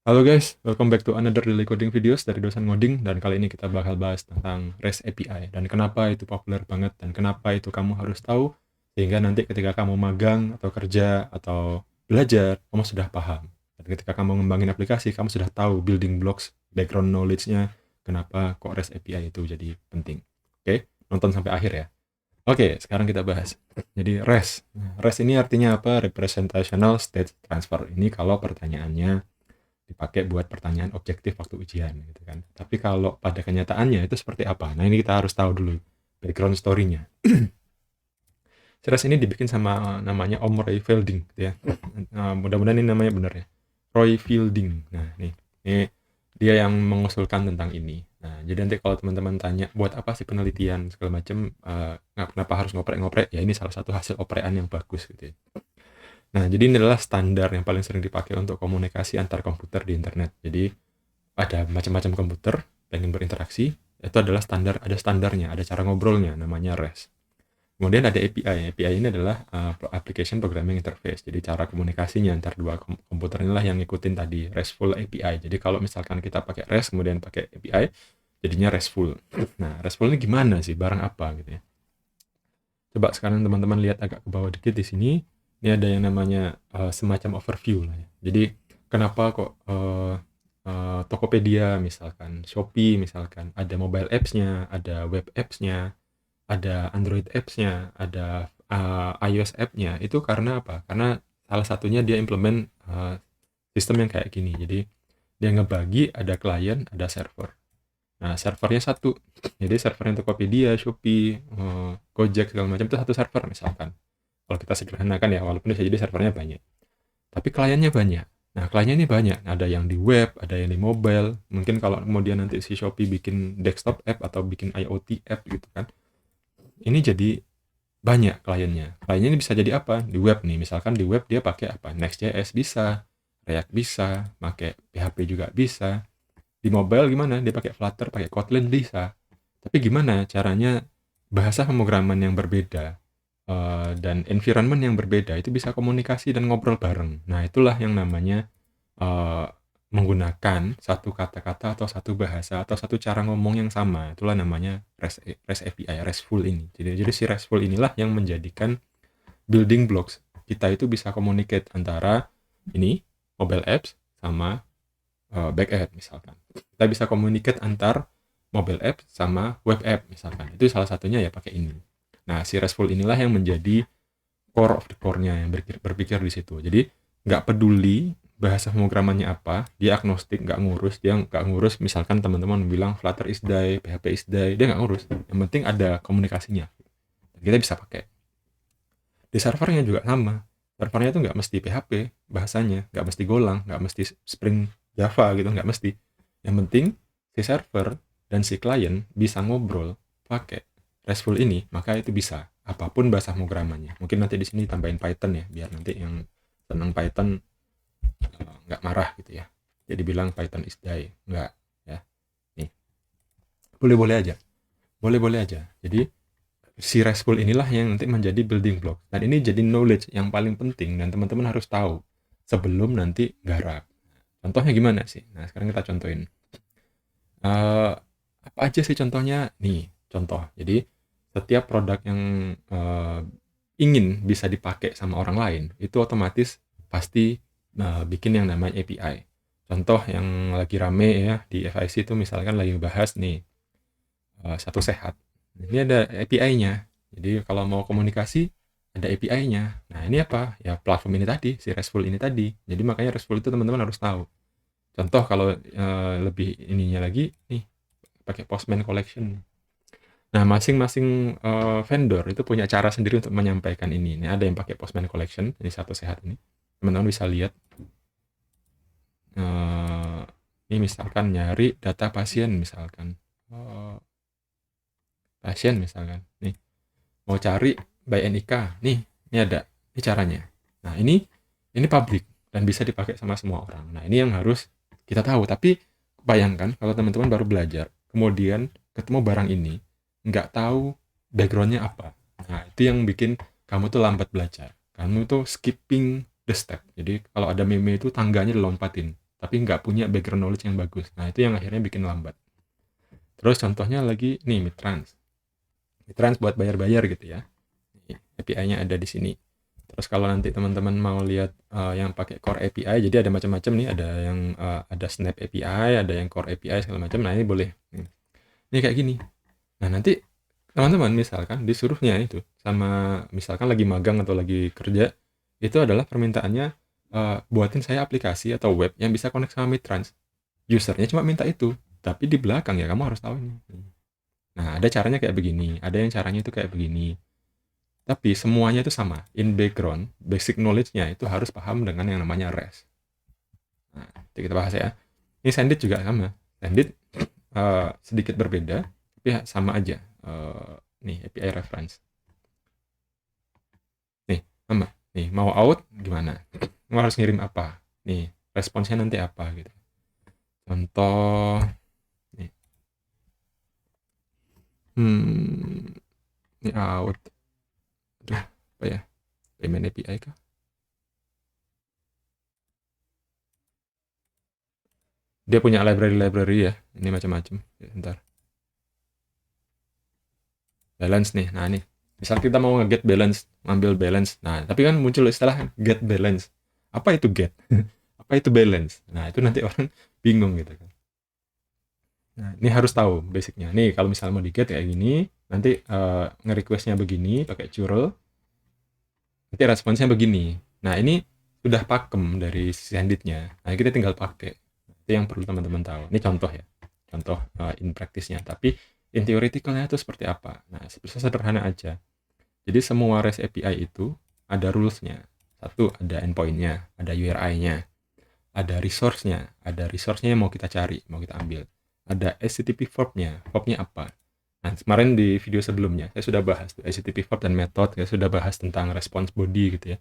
Halo guys, welcome back to another daily coding videos dari dosen ngoding, dan kali ini kita bakal bahas tentang REST API dan kenapa itu populer banget dan kenapa itu kamu harus tahu sehingga nanti ketika kamu magang atau kerja atau belajar kamu sudah paham. Dan ketika kamu ngembangin aplikasi kamu sudah tahu building blocks, background knowledge-nya, kenapa kok REST API itu jadi penting. Oke, nonton sampai akhir ya. Oke, sekarang kita bahas. Jadi REST. REST ini artinya apa? Representational State Transfer. Ini kalau pertanyaannya dipakai buat pertanyaan objektif waktu ujian gitu kan. Tapi kalau pada kenyataannya itu seperti apa? Nah, ini kita harus tahu dulu background story-nya. Series ini dibikin sama namanya Om Roy Fielding gitu ya. Mudah-mudahan ini namanya benar ya. Roy Fielding. Nah, ini dia yang mengusulkan tentang ini. Nah, jadi nanti kalau teman-teman tanya buat apa sih penelitian segala macam, kenapa harus ngoprek-ngoprek? Ya ini salah satu hasil oprekan yang bagus gitu ya. Nah, jadi ini adalah standar yang paling sering dipakai untuk komunikasi antar komputer di internet. Jadi ada macam-macam komputer pengen berinteraksi, itu adalah standar, ada standarnya, ada cara ngobrolnya, namanya REST. Kemudian ada API. API ini adalah Application Programming Interface. Jadi cara komunikasinya antar dua komputer inilah yang ngikutin tadi RESTful API. Jadi kalau misalkan kita pakai REST kemudian pakai API, jadinya RESTful. Nah, RESTful ini gimana sih? Barang apa gitu ya? Coba sekarang teman-teman lihat agak ke bawah dikit di sini. Ini ada yang namanya semacam overview lah ya. Jadi kenapa kok Tokopedia misalkan, Shopee misalkan, ada mobile apps-nya, ada web apps-nya, ada Android apps-nya, ada iOS app-nya. Itu karena apa? Karena salah satunya dia implement sistem yang kayak gini. Jadi dia ngebagi ada klien, ada server. Nah, servernya satu. Jadi servernya Tokopedia, Shopee, Gojek segala macam itu satu server misalkan. Kalau kita sederhanakan ya, walaupun bisa jadi servernya banyak. Tapi kliennya banyak. Nah, kliennya ini banyak. Ada yang di web, ada yang di mobile. Mungkin kalau kemudian nanti si Shopee bikin desktop app atau bikin IoT app gitu kan. Ini jadi banyak kliennya. Kliennya ini bisa jadi apa? Di web nih. Misalkan di web dia pakai apa? Next.js bisa, React bisa, pakai PHP juga bisa. Di mobile gimana? Dia pakai Flutter, pakai Kotlin bisa. Tapi gimana caranya bahasa pemrograman yang berbeda dan environment yang berbeda itu bisa komunikasi dan ngobrol bareng. Nah, itulah yang namanya uh, menggunakan satu kata-kata atau satu bahasa atau satu cara ngomong yang sama. Itulah namanya REST API, RESTful ini. Jadi si RESTful inilah yang menjadikan building blocks. Kita itu bisa communicate antara ini mobile apps sama back app misalkan. Kita bisa communicate antar mobile app sama web app misalkan. Itu salah satunya ya pakai ini. Nah, si RESTful inilah yang menjadi core of the core-nya yang berpikir di situ. Jadi nggak peduli bahasa pemrogramannya apa, dia agnostik, nggak ngurus misalkan teman-teman bilang Flutter is die, PHP is die, dia nggak ngurus. Yang penting ada komunikasinya. Kita bisa pakai. Di servernya juga sama. Servernya itu nggak mesti PHP bahasanya, nggak mesti Golang, nggak mesti Spring Java gitu, nggak mesti. Yang penting si server dan si klien bisa ngobrol pakai RESTful ini, maka itu bisa apapun bahasa pemrogramannya. Mungkin nanti di sini tambahin Python ya, biar nanti yang senang Python nggak marah gitu ya. Jadi bilang Python is die, nggak ya. Nih, boleh-boleh aja, boleh-boleh aja. Jadi si RESTful inilah yang nanti menjadi building block. Dan ini jadi knowledge yang paling penting dan teman-teman harus tahu sebelum nanti garap. Contohnya gimana sih? Nah, sekarang kita contohin. Apa aja sih contohnya? Nih, contoh. Jadi, setiap produk yang ingin bisa dipakai sama orang lain, itu otomatis pasti bikin yang namanya API. Contoh yang lagi rame ya di FIC itu misalkan lagi bahas nih, satu sehat. Ini ada API-nya. Jadi kalau mau komunikasi ada API-nya. Nah, ini apa? Ya platform ini tadi, si RESTful ini tadi. Jadi makanya RESTful itu teman-teman harus tahu. Contoh kalau lebih ininya lagi nih pakai Postman Collection. Nah, masing-masing vendor itu punya cara sendiri untuk menyampaikan ini. Ini ada yang pakai Postman Collection, ini satu sehat ini. Teman-teman bisa lihat. Ini misalkan nyari data pasien misalkan. Pasien misalkan. Nih, mau cari by NIK. Nih, ini ada. Ini caranya. Nah, ini public dan bisa dipakai sama semua orang. Nah, ini yang harus kita tahu. Tapi bayangkan kalau teman-teman baru belajar, kemudian ketemu barang ini, nggak tahu backgroundnya apa. Nah, itu yang bikin kamu tuh lambat belajar. Kamu tuh skipping the step. Jadi kalau ada meme itu tangganya dilompatin. tapi nggak punya background knowledge yang bagus. Nah, itu yang akhirnya bikin lambat. Terus contohnya lagi nih Mitrans. Mitrans buat bayar-bayar gitu ya. API-nya ada di sini. Terus kalau nanti teman-teman mau lihat yang pakai Core API, jadi ada macam-macam nih, ada yang ada Snap API, ada yang Core API segala macam. Nah, ini boleh. Ini kayak gini. Nah, nanti teman-teman misalkan disuruhnya itu sama misalkan lagi magang atau lagi kerja, itu adalah permintaannya buatin saya aplikasi atau web yang bisa connect sama Mitrans. Usernya cuma minta itu, tapi di belakang ya kamu harus tahu ini. Nah, ada caranya kayak begini, ada yang caranya itu kayak begini. Tapi semuanya itu sama. In background, basic knowledge-nya itu harus paham dengan yang namanya REST. Nah, itu kita bahas ya. Ini Sendit juga sama. Sendit sedikit berbeda, tapi sama aja. Nih, API reference. Nih, sama. Nih, mau out gimana? Mau harus ngirim apa? Nih, responsnya nanti apa gitu. Contoh, nih. Ini out. Aduh, apa ya? Payment API kah? Dia punya library ya. Ini macam-macam. Ya, bentar. Balance nih. Nah, nih. Misal kita mau nge-get balance, ngambil balance. Nah, tapi kan muncul istilah get balance. Apa itu get? Apa itu balance? Nah, itu nanti orang bingung gitu kan. Nah, ini harus tahu basicnya. Nih, kalau misalnya mau di-get kayak gini, nanti nge-requestnya begini, pakai curl. Nanti responsnya begini. Nah, ini sudah pakem dari Senditnya. Nah, kita tinggal pakai. Itu yang perlu teman-teman tahu. Ini contoh ya. Contoh in practice-nya. Tapi in theoretical-nya itu seperti apa? Nah, sederhana aja. Jadi semua REST API itu ada rules-nya. Satu, ada endpoint-nya, ada URI-nya, ada resource-nya, yang mau kita cari, mau kita ambil. Ada HTTP verb-nya, verb-nya apa? Nah, kemarin di video sebelumnya, saya sudah bahas tuh, HTTP verb dan method, saya sudah bahas tentang response body gitu ya.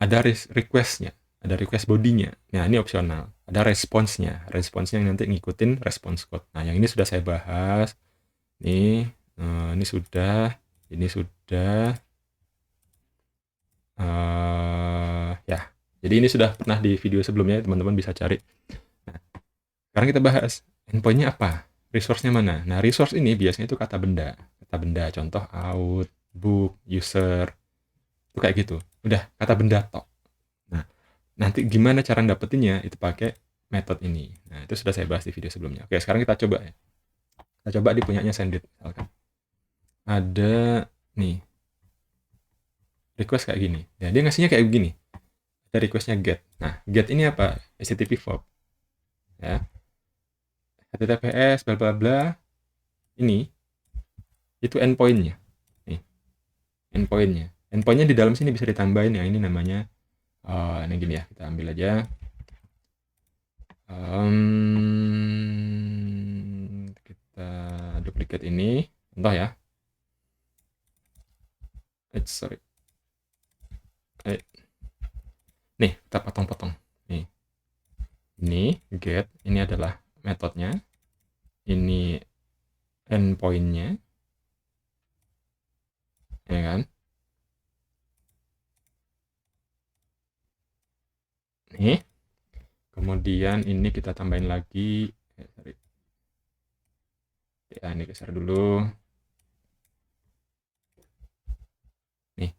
Ada request-nya, ada request body-nya. Nah, ini opsional. Ada response-nya yang nanti ngikutin response code. Nah, yang ini sudah saya bahas. Nih, ini sudah. Ya, jadi ini sudah pernah di video sebelumnya, teman-teman bisa cari. Nah, sekarang kita bahas endpoint-nya apa, resource-nya mana. Nah, resource ini biasanya itu kata benda, contoh out, book, user, itu kayak gitu. Udah, kata benda tok. Nah, nanti gimana cara dapetinnya, itu pakai method ini. Nah, itu sudah saya bahas di video sebelumnya. Oke, sekarang kita coba ya. Kita coba di punyanya Sendit, misalkan. Ada, nih, request kayak gini. Ya, dia ngasihnya kayak begini. Ada requestnya get. Nah, get ini apa? HTTP verb. Ya. HTTPS bla bla bla. Ini itu endpoint-nya. Nih. Endpoint-nya. Endpoint-nya di dalam sini bisa ditambahin ya. Ini namanya ini gini ya. Kita ambil aja. Kita duplicate ini. Contoh ya. Sorry. Nih, kita potong-potong. Nih. Ini get, ini adalah metodenya. Ini endpoint-nya. Ya kan? Nih. Kemudian ini kita tambahin lagi. Sorry. Ya, ini geser dulu. Nih.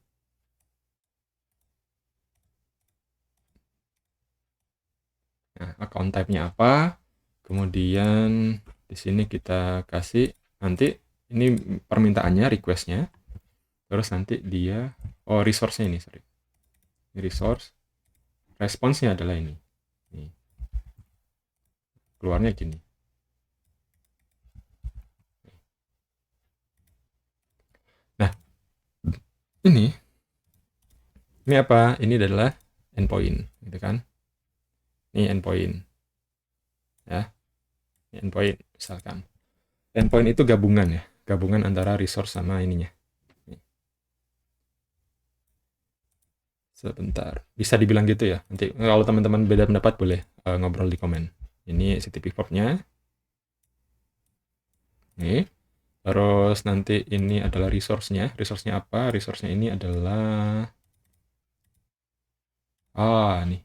Nah, account type-nya apa? Kemudian di sini kita kasih nanti ini permintaannya, request-nya. Terus nanti dia resource-nya ini, sorry. Ini resource. Response-nya adalah ini. Nih. Keluarnya gini. Nah, ini apa? Ini adalah endpoint, gitu kan? Ini endpoint. Ya. Ini endpoint misalkan. Endpoint itu gabungan ya, gabungan antara resource sama ininya. Sebentar, bisa dibilang gitu ya. Nanti kalau teman-teman beda pendapat boleh ngobrol di komen. Ini HTTP verb-nya. Nih. Terus nanti ini adalah resource-nya. Resource-nya apa? Resource-nya ini adalah nih.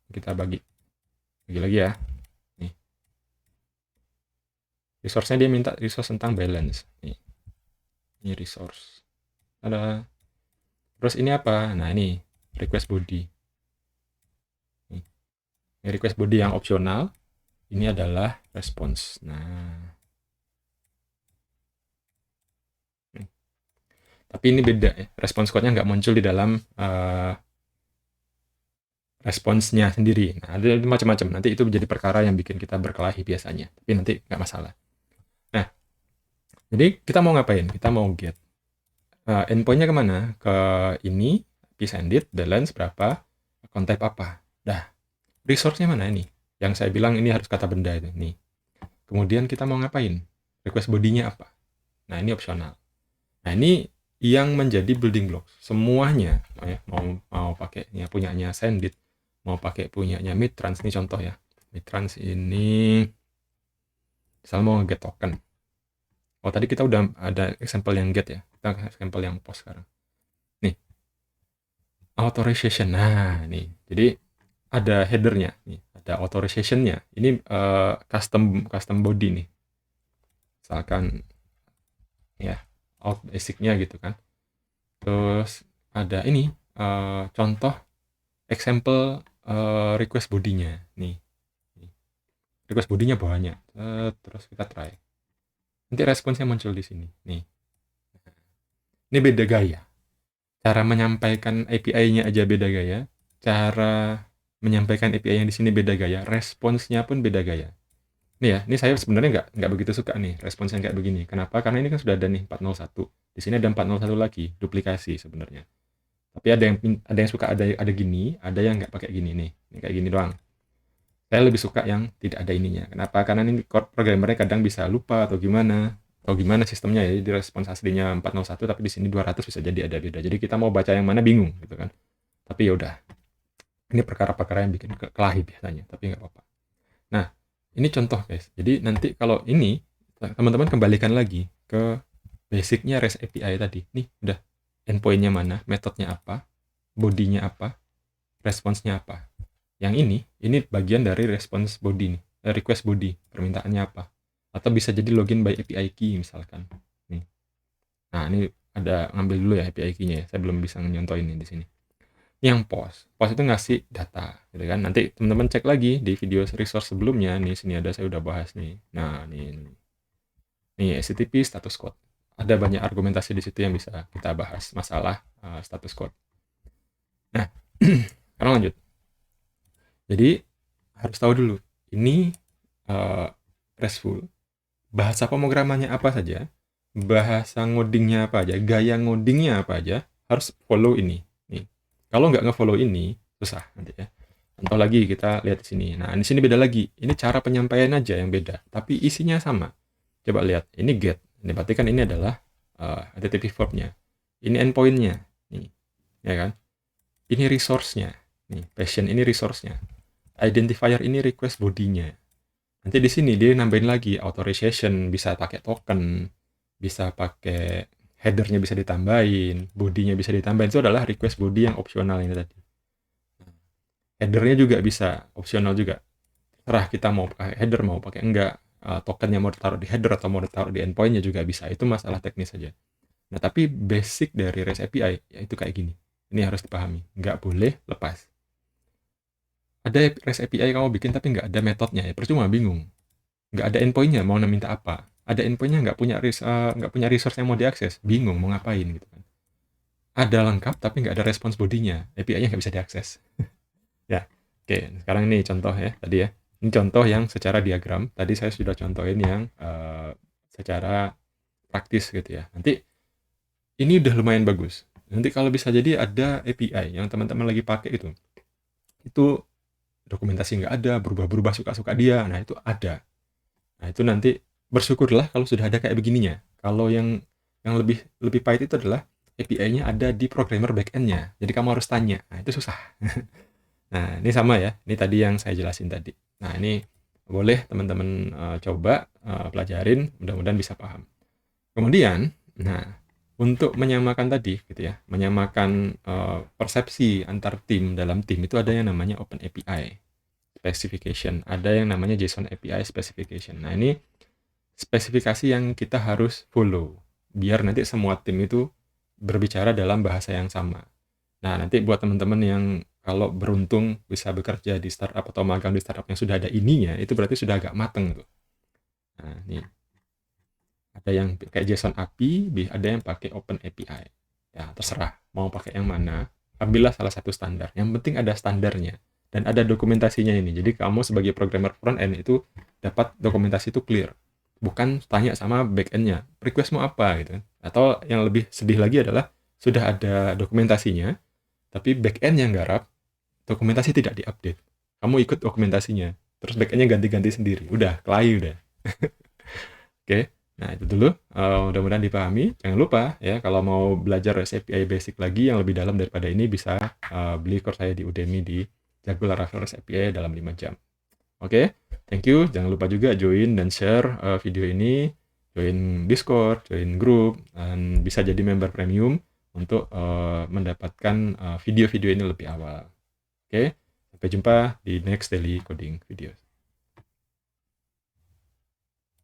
Kita bagi. Lagi-lagi ya. Nih. Resource-nya dia minta resource tentang balance. Nih. Ini resource. Ada. Terus ini apa? Nah, ini request body. Nih. Ini request body yang opsional. Ini adalah response. Nah. Nih. Tapi ini beda ya. Response code-nya nggak muncul di dalam responsnya sendiri. Nah, ada macam-macam. Nanti itu menjadi perkara yang bikin kita berkelahi biasanya. Tapi nanti nggak masalah. Nah, jadi kita mau ngapain? Kita mau get. Endpoint-nya kemana? Ke ini, sendit, balance berapa, contype apa. Dah, resource-nya mana ini? Yang saya bilang ini harus kata benda itu. Nih. Kemudian kita mau ngapain? Request body-nya apa? Nah, ini opsional. Nah, ini yang menjadi building block. Semuanya, mau pakai punyanya sendit, mau pakai punyanya midtrans, ini contoh ya. Midtrans ini, misalnya mau get token. Oh, tadi kita udah ada example yang get ya. Kita example yang post sekarang. Nih, authorization. Nah, nih. Jadi ada header-nya, nih, ada authorization-nya. Ini custom body nih. Misalkan ya, out basic-nya gitu kan. Terus ada ini contoh example request body-nya nih. Request body-nya banyak. Terus kita try. Nanti responsnya muncul di sini. Nih. Ini beda gaya. Cara menyampaikan API-nya aja beda gaya. Cara menyampaikan API yang di sini beda gaya. Responsnya pun beda gaya. Nih ya, ini saya sebenarnya nggak begitu suka nih responsnya kayak begini. Kenapa? Karena ini kan sudah ada nih 401. Di sini ada 401 lagi, duplikasi sebenarnya. Tapi ada yang suka ada gini, ada yang nggak pakai gini nih. Ini kayak gini doang. Saya lebih suka yang tidak ada ininya. Kenapa? Karena ini programmernya kadang bisa lupa atau gimana sistemnya ya. Di respons aslinya 401 tapi di sini 200 bisa jadi ada beda. Jadi kita mau baca yang mana bingung gitu kan. Tapi ya udah. Ini perkara-perkara yang bikin kelahi biasanya, tapi nggak apa-apa. Nah, ini contoh guys. Jadi nanti kalau ini teman-teman kembalikan lagi ke basicnya REST API tadi. Nih udah endpoint-nya mana, metodenya apa, body-nya apa, response-nya apa. Yang ini bagian dari response body nih, request body, permintaannya apa. Atau bisa jadi login by API key misalkan. Nih. Nah, ini ada ngambil dulu ya API key-nya ya. Saya belum bisa nyontohin ini di sini. Yang post itu ngasih data gitu kan. Nanti teman-teman cek lagi di video resource sebelumnya nih, sini ada saya udah bahas nih. Nah, nih HTTP status code. Ada banyak argumentasi di situ yang bisa kita bahas masalah status code. Nah, sekarang lanjut. Jadi harus tahu dulu ini RESTful. Bahasa pemrogramannya apa saja, bahasa ngodingnya apa aja, gaya ngodingnya apa aja, harus follow ini. Nih. Kalau nggak nge-follow ini, susah nanti ya. Contoh lagi kita lihat di sini. Nah, di sini beda lagi. Ini cara penyampaian aja yang beda, tapi isinya sama. Coba lihat, ini get. Ini berarti kan ini adalah HTTP verb-nya. Ini endpoint-nya. Nih, ya kan? Ini resource-nya. Nih, passion ini resource-nya. Identifier ini request body-nya. Nanti di sini dia nambahin lagi authorization, bisa pakai token, bisa pakai header-nya bisa ditambahin, body-nya bisa ditambahin. Itu adalah request body yang opsional ini tadi. Header-nya juga bisa opsional juga. Terserah kita mau pakai header, mau pakai enggak. Tokennya mau ditaruh di header atau mau ditaruh di endpoint-nya juga bisa. Itu masalah teknis saja. Nah, tapi basic dari REST API ya itu kayak gini. Ini harus dipahami. Nggak boleh lepas. Ada REST API kamu bikin tapi nggak ada metodenya, ya percuma, bingung. Nggak ada endpoint-nya, mau minta apa. Ada endpoint-nya nggak punya resource yang mau diakses, bingung mau ngapain gitu kan. Ada lengkap tapi nggak ada response body-nya, API-nya nggak bisa diakses. Ya, oke. Sekarang ini contoh ya tadi ya. Ini contoh yang secara diagram. Tadi saya sudah contohin yang secara praktis gitu ya. Nanti ini udah lumayan bagus. Nanti kalau bisa jadi ada API yang teman-teman lagi pakai itu dokumentasi nggak ada, berubah-berubah suka-suka dia. Nah itu ada. Nah itu nanti bersyukurlah kalau sudah ada kayak begininya. Kalau yang lebih pahit itu adalah API-nya ada di programmer backend-nya. Jadi kamu harus tanya. Nah itu susah. Nah, ini sama ya. Ini tadi yang saya jelasin tadi. Nah, ini boleh teman-teman coba pelajarin, mudah-mudahan bisa paham. Kemudian, nah, untuk menyamakan tadi gitu ya, menyamakan persepsi antar tim dalam tim itu ada yang namanya Open API. specification, ada yang namanya JSON API specification. Nah, ini spesifikasi yang kita harus follow biar nanti semua tim itu berbicara dalam bahasa yang sama. Nah, nanti buat teman-teman yang kalau beruntung bisa bekerja di startup atau magang di startup yang sudah ada ininya, itu berarti sudah agak mateng tuh. Nah, nih ada yang kayak JSON API, ada yang pakai Open API. Ya, terserah mau pakai yang mana. Ambillah salah satu standar. Yang penting ada standarnya dan ada dokumentasinya ini. Jadi kamu sebagai programmer front end itu dapat dokumentasi itu clear. Bukan tanya sama back end-nya, request mau apa gitu. Atau yang lebih sedih lagi adalah sudah ada dokumentasinya, tapi back end yang garap, dokumentasi tidak diupdate. Kamu ikut dokumentasinya, terus back end-nya ganti-ganti sendiri. Udah, kelahi udah. Oke. Nah, itu dulu. Mudah-mudahan dipahami. Jangan lupa ya, kalau mau belajar REST API basic lagi yang lebih dalam daripada ini, bisa beli course saya di Udemy di Jago Laravel REST API dalam 5 jam. Oke, thank you. Jangan lupa juga join dan share video ini, join Discord, join grup, dan bisa jadi member premium untuk mendapatkan video-video ini lebih awal. Oke, sampai jumpa di next daily coding videos.